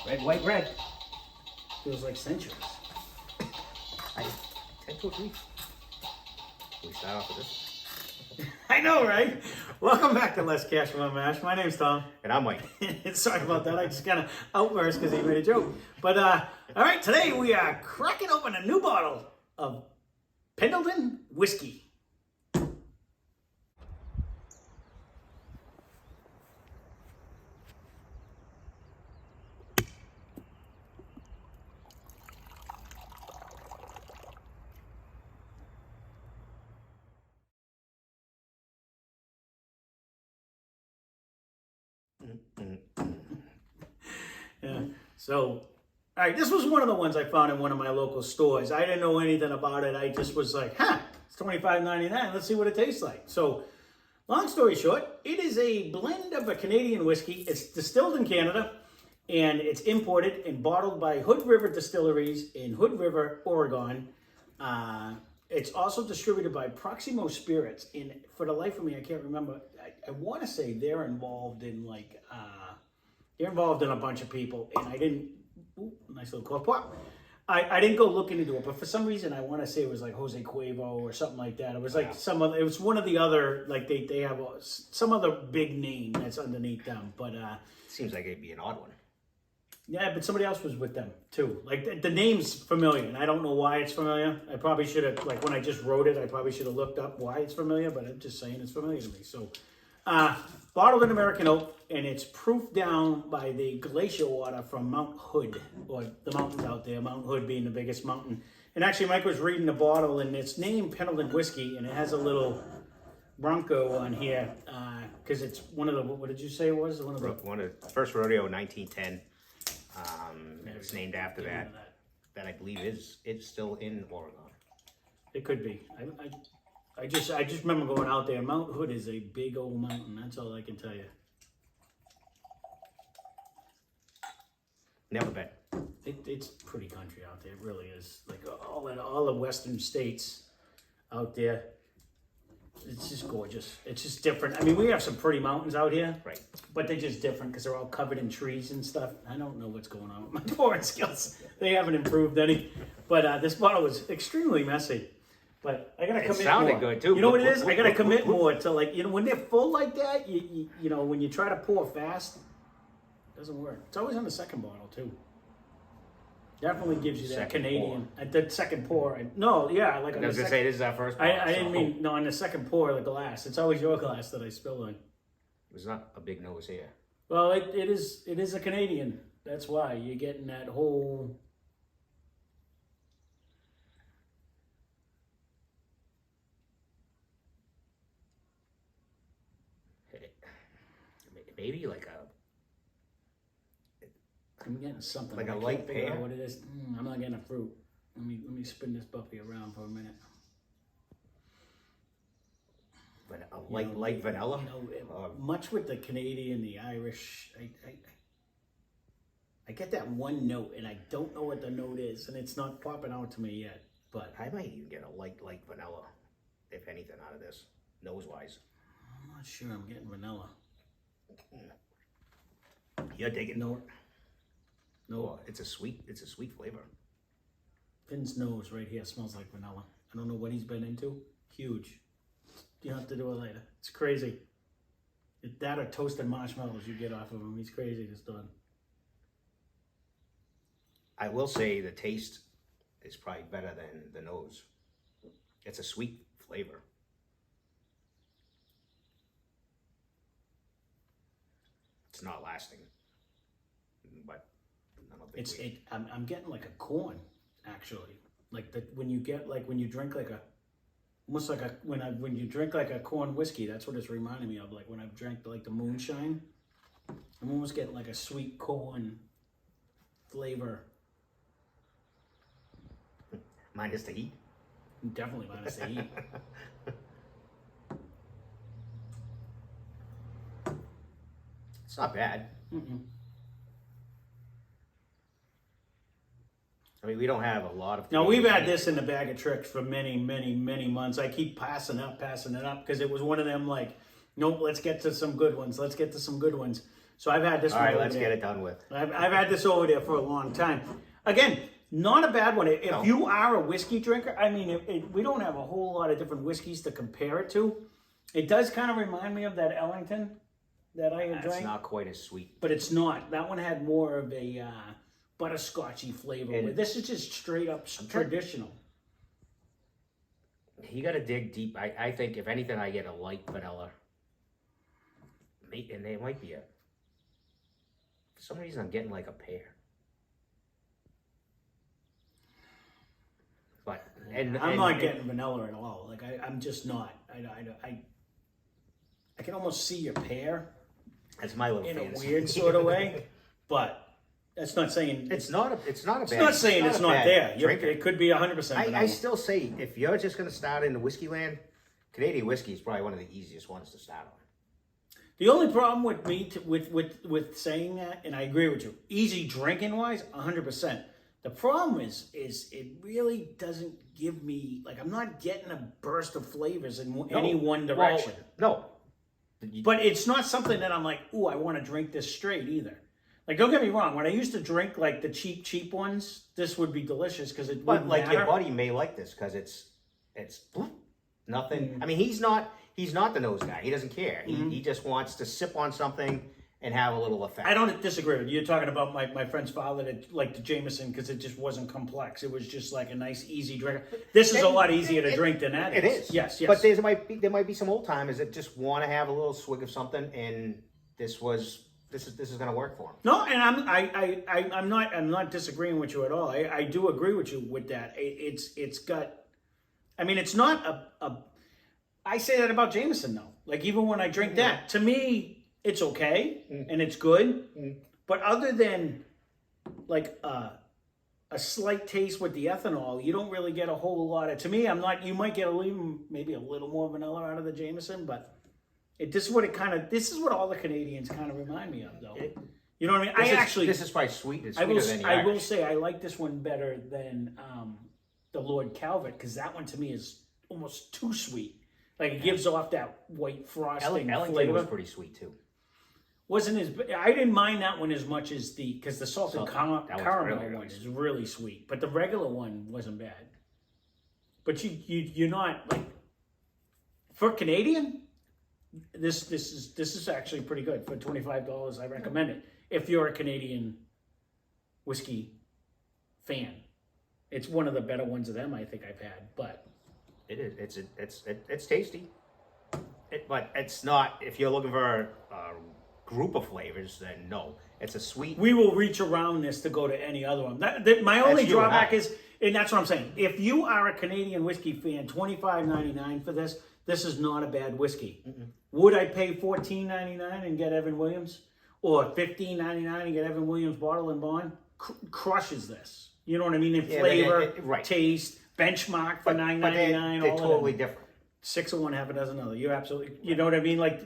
Red, white, red. Feels like centuries. 10 to 3. We start off with this. I know, right? Welcome back to Less Cash, More Mash. My name's Tom. And I'm Mike. Sorry about that. I just kind of outburst because he made a joke. But, all right, today we are cracking open a new bottle of Pendleton Whiskey. Yeah. So, all right, this was one of the ones I found in one of my local stores. I didn't know anything about it. I just was like, it's $25.99. Let's see what it tastes like. So, long story short, it is a blend of a Canadian whiskey. It's distilled in Canada, and it's imported and bottled by Hood River Distilleries in Hood River, Oregon. It's also distributed by Proximo Spirits. And for the life of me, I can't remember. I want to say they're involved in a bunch of people, and I didn't. Ooh, nice little cork pop. I didn't go looking into it, but for some reason I want to say it was like Jose Cuervo or something like that. It was like it was one of the other, like they have some other big name that's underneath them. But Seems like it'd be an odd one. yeah, but somebody else was with them too. Like the name's familiar, and I don't know why it's familiar. I probably should have, like when I just wrote it, I probably should have looked up why it's familiar. But I'm just saying it's familiar to me. So. Bottled in American oak, and it's proofed down by the glacier water from Mount Hood, or the mountains out there, Mount Hood being the biggest mountain. And actually, Mike was reading the bottle, and it's named Pendleton Whiskey, and it has a little Bronco on here, because it's one of the, what did you say it was? One of the first rodeo, 1910. It's named after that. That I believe it's still in Oregon. It could be. I just remember going out there. Mount Hood is a big old mountain. That's all I can tell you. Never been. It's pretty country out there. It really is. Like all the western states out there. It's just gorgeous. It's just different. I mean, we have some pretty mountains out here. Right. But they're just different because they're all covered in trees and stuff. I don't know what's going on with my pouring skills. They haven't improved any. But this bottle was extremely messy. But I gotta commit more. It sounded good too. You know what it is? I gotta commit more to, like, when they're full like that. You know, when you try to pour fast, it doesn't work. It's always on the second bottle too. Definitely gives you that Second Canadian at the second pour. No, yeah, like on I was the gonna second. say this is our first bottle. I didn't mean no on the second pour of the glass. It's always your glass that I spill on. There's not a big nose here. Well, it is a Canadian. That's why you're getting that whole. Maybe like I'm getting something. Like I a can't light figure out pear? what it is. I'm not getting a fruit. Let me spin this puppy around for a minute. but a light vanilla. You know, much with the Canadian, the Irish, I get that one note, and I don't know what the note is, and it's not popping out to me yet. But I might even get a light vanilla, if anything, out of this, nose-wise. I'm not sure. I'm getting vanilla. You're digging. No. Oh, it's a sweet flavor. Finn's nose right here smells like vanilla. I don't know what he's been into. Huge. You have to do it later. It's crazy. That or toasted marshmallows you get off of him. He's crazy, this dog. I will say the taste is probably better than the nose. It's a sweet flavor. It's not lasting, but I don't think I'm getting like a corn, actually. Like when you drink like a, almost like when you drink like a corn whiskey. That's what it's reminding me of. Like when I've drank like the moonshine, I'm almost getting like a sweet corn flavor. minus the heat. Definitely minus the heat. It's not bad. Mm-mm. I mean, we don't have a lot of. Now, we've had this in the bag of tricks for many, many, many months. I keep passing it up, because it was one of them like, nope, let's get to some good ones. Let's get to some good ones. So I've had this All one right, over let's there. get it done with. I've had this over there for a long time. Again, not a bad one. If No. you are a whiskey drinker, I mean, we don't have a whole lot of different whiskeys to compare it to. It does kind of remind me of that Ellington that I It's drank, not quite as sweet. but it's not. That one had more of a butterscotchy flavor. And- Where this is just straight up traditional. You got to dig deep. I think if anything, I get a light vanilla. And there might be a. For some reason, I'm getting like a pear. But I'm not getting vanilla at all. Like I'm just not. I can almost see your pear That's my little in a fantasy. weird sort of way, but that's not saying It's not a bad. it's not saying it's not there. It could be 100%. I still say if you're just going to start in the whiskey land, Canadian whiskey is probably one of the easiest ones to start on. The only problem with me with saying that, and I agree with you, easy drinking wise, 100%. The problem is it really doesn't give me, like, I'm not getting a burst of flavors in any one direction. Well, But it's not something that I'm like, ooh, I want to drink this straight either. Like, don't get me wrong. When I used to drink like the cheap ones, this would be delicious because it but wouldn't like matter. your buddy may like this because it's nothing. I mean, he's not the nose guy. He doesn't care. He just wants to sip on something and have a little effect. I don't disagree with you. You're talking about my friend's father that liked the Jameson because it just wasn't complex. It was just like a nice, easy drink. This is a lot easier to drink than that. It is. Yes, yes. But there might be some old timers that just want to have a little swig of something, and this is going to work for them. No, and I'm not disagreeing with you at all. I do agree with you with that. It's got. I mean, it's not a. I say that about Jameson though. Like even when I drink that, to me, it's okay and it's good. But other than like a slight taste with the ethanol, you don't really get a whole lot of. To me, I'm not. You might get maybe a little more vanilla out of the Jameson, but this is what all the Canadians kind of remind me of, though. You know what I mean? This is probably sweet. It's I sweeter than the will Irish. say I like this one better than the Lord Calvert because that one to me is almost too sweet. Like it gives off that white frosting Ellington flavor. was pretty sweet too. Wasn't as I didn't mind that one as much as because the salted caramel really one is really sweet, but the regular one wasn't bad. But you're not like for Canadian. This is actually pretty good for $25. I recommend it if you're a Canadian whiskey fan. It's one of the better ones of them I think I've had, but it is. It's tasty. But it's not. If you're looking for a group of flavors, then no. It's a sweet. We will reach around this to go to any other one. My only drawback is, and that's what I'm saying. If you are a Canadian whiskey fan, $25.99 for this. This is not a bad whiskey. Would I pay $14.99 and get Evan Williams, or $15.99 and get Evan Williams bottle and bond? Crushes this. You know what I mean? In flavor, right. Taste, benchmark for $9.99. They're totally different. 6 of one, half a dozen other. You're absolutely. You know what I mean? Like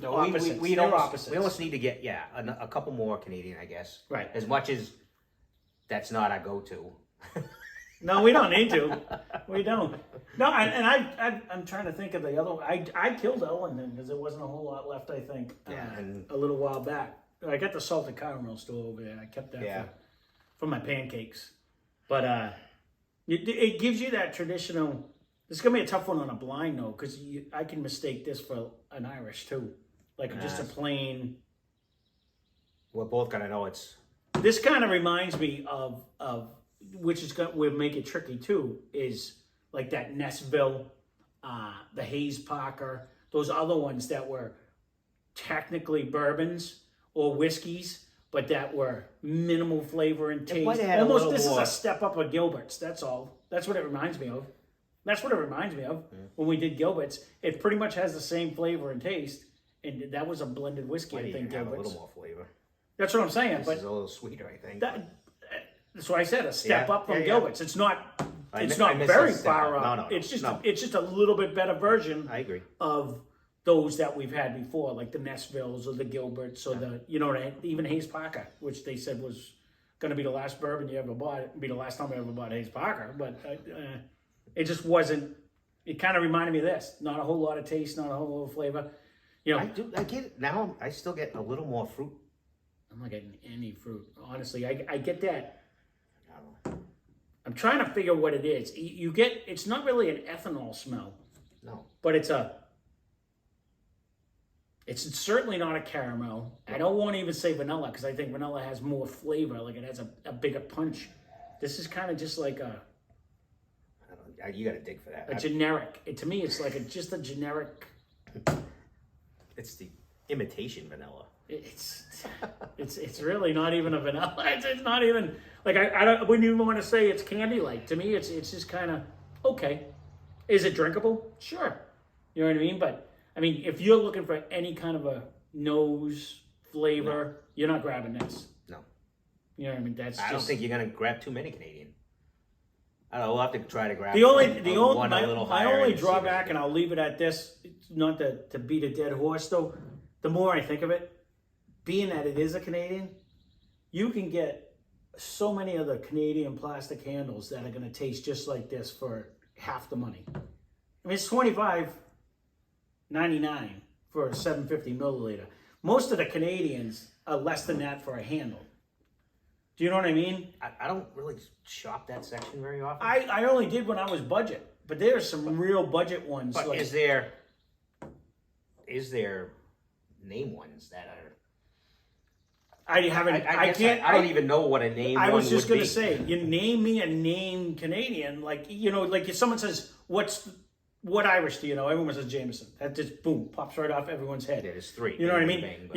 opposites. We They're opposites. We almost need to get a couple more Canadian, I guess. Right. As much as that's not our go-to. No, we don't need to. We don't. No, I'm trying to think of the other one. I killed Ellington because there wasn't a whole lot left, I think, a little while back. I got the salted caramel still over there. I kept that for my pancakes. But it gives you that traditional. It's going to be a tough one on a blind, though, because I can mistake this for an Irish, too. Like just a plain. We're both going to know it's. This kind of reminds me of which is going to make it tricky too, is like that Nestville, the Hayes Parker, those other ones that were technically bourbons or whiskeys, but that were minimal flavor and taste. Almost this is a step up of Gilbert's, that's all. That's what it reminds me of. That's what it reminds me of when we did Gilbert's. It pretty much has the same flavor and taste, and that was a blended whiskey, I think, have Gilbert's. a little more flavor. That's what I'm saying. This but is a little sweeter, I think. That's what I said. A step up from Gilbert's. It's not. It's I not missed very that step far up. up. No. It's just a little bit better version. I agree. Of those that we've had before, like the Nestvilles or the Gilberts or the even Hayes Parker, which they said was going to be the last bourbon you ever bought. It'd be the last time I ever bought Hayes Parker, but it just wasn't. It kind of reminded me of this. Not a whole lot of taste, not a whole lot of flavor. I get it now. I still get a little more fruit I'm not getting any fruit. Honestly, I get that. I don't know. I'm trying to figure what it is. You get, it's not really an ethanol smell, No. but it's certainly not a caramel. I don't want to even say vanilla because I think vanilla has more flavor. Like it has a bigger punch. This is kind of just like I don't, you got to dig for that. a generic. To me, it's like just a generic. It's the imitation vanilla. It's really not even a vanilla. It's not even like I wouldn't even want to say it's candy like. To me, it's just kind of okay. Is it drinkable? Sure. You know what I mean? But I mean, if you're looking for any kind of a nose flavor, you're not grabbing this. No. You know what I mean? I don't think you're gonna grab too many Canadian. I don't know. We'll have to try to grab my only drawback, and I'll leave it at this, not to beat a dead horse though. The more I think of it, being that it is a Canadian, you can get so many other Canadian plastic handles that are going to taste just like this for half the money. I mean, it's $25.99 for a 750 milliliter. Most of the Canadians are less than that for a handle. Do you know what I mean? I don't really shop that section very often. I only did when I was budget, but there are some real budget ones. But like, is there name ones that are? I haven't. I can't. I don't even know what a name. I was just going to say, you name me a name Canadian, like like if someone says, what Irish do you know? Everyone says Jameson. That just boom pops right off everyone's head. Yeah, there's three. You know what I mean?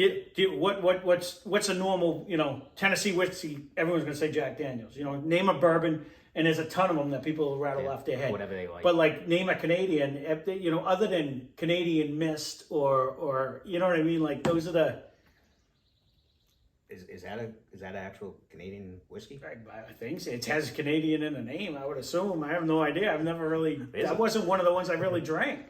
What's a normal Tennessee whiskey? Everyone's gonna say Jack Daniels. Name a bourbon, and there's a ton of them that people will rattle off their head. Whatever they like. But like name a Canadian, other than Canadian Mist or you know what I mean? Like those are the. Is that an actual Canadian whiskey? I think so. It has Canadian in the name, I would assume. I have no idea. I've never really. That wasn't one of the ones I really drank.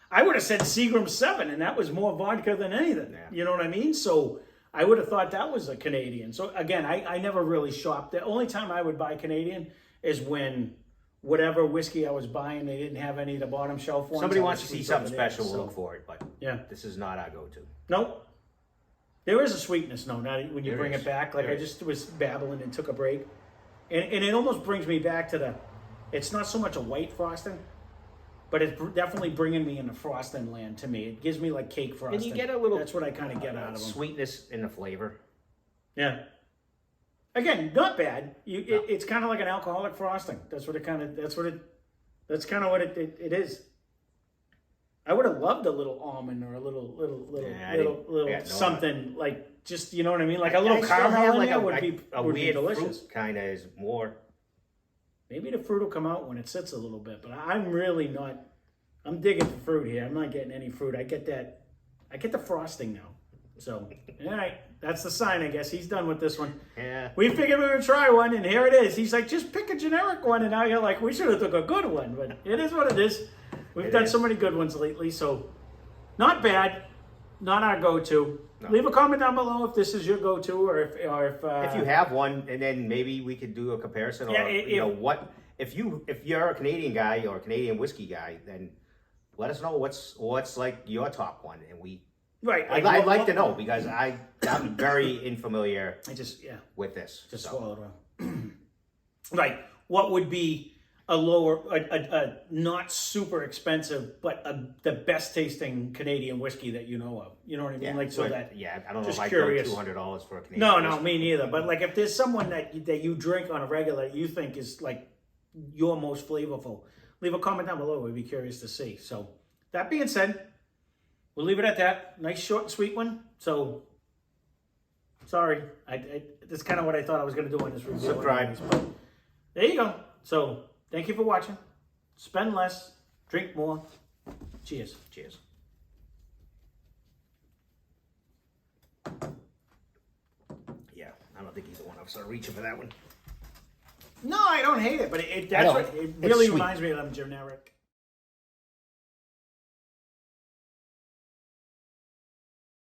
I would have said Seagram 7, and that was more vodka than anything. Yeah. You know what I mean? So I would have thought that was a Canadian. So again, I never really shopped. The only time I would buy Canadian is when whatever whiskey I was buying, they didn't have any of the bottom shelf ones. Somebody wants to see something special, we'll look for it. But this is not our go-to. Nope. There is a sweetness, no, not when you bring it back. Like I just was babbling and took a break. And it almost brings me back to it's not so much a white frosting, but it's definitely bringing me into frosting land to me. It gives me like cake frosting. And you get a little... That's what I kind of get out of them. Sweetness in the flavor. Yeah. Again, not bad. It's kind of like an alcoholic frosting. That's kind of what it is. I would have loved a little almond or a little something like just you know what I mean, like a little caramel in there would be delicious. Fruit kind of is more. Maybe the fruit will come out when it sits a little bit, but I'm really not. I'm digging the fruit here. I'm not getting any fruit. I get the frosting now. So all right, that's the sign. I guess he's done with this one. Yeah. We figured we would try one, and here it is. He's like, just pick a generic one, and now you're like, we should have took a good one, but it is what it is. We've done so many good ones lately, so not bad, not our go-to. No. Leave a comment down below if this is your go-to, or if you have one, and then maybe we could do a comparison. Or if you're a Canadian guy or a Canadian whiskey guy, then let us know what's like your top one, and I'd like to know because I'm very unfamiliar. With this. Just swallowed one. Right. What would be a not super expensive, but the best tasting Canadian whiskey that you know of. You know what I mean? I don't know if I go $200 for a Canadian. No, me neither. But like, if there's someone that you drink on a regular, you think is like your most flavorful, leave a comment down below. We'd be curious to see. So that being said, we'll leave it at that. Nice, short, and sweet one. So sorry, that's kind of what I thought I was going to do on this review. Subscribe. But there you go. So. Thank you for watching. Spend less, drink more. Cheers. Cheers. Yeah, I don't think either one of us are reaching for that one. No, I don't hate it, but it really reminds me of them generic.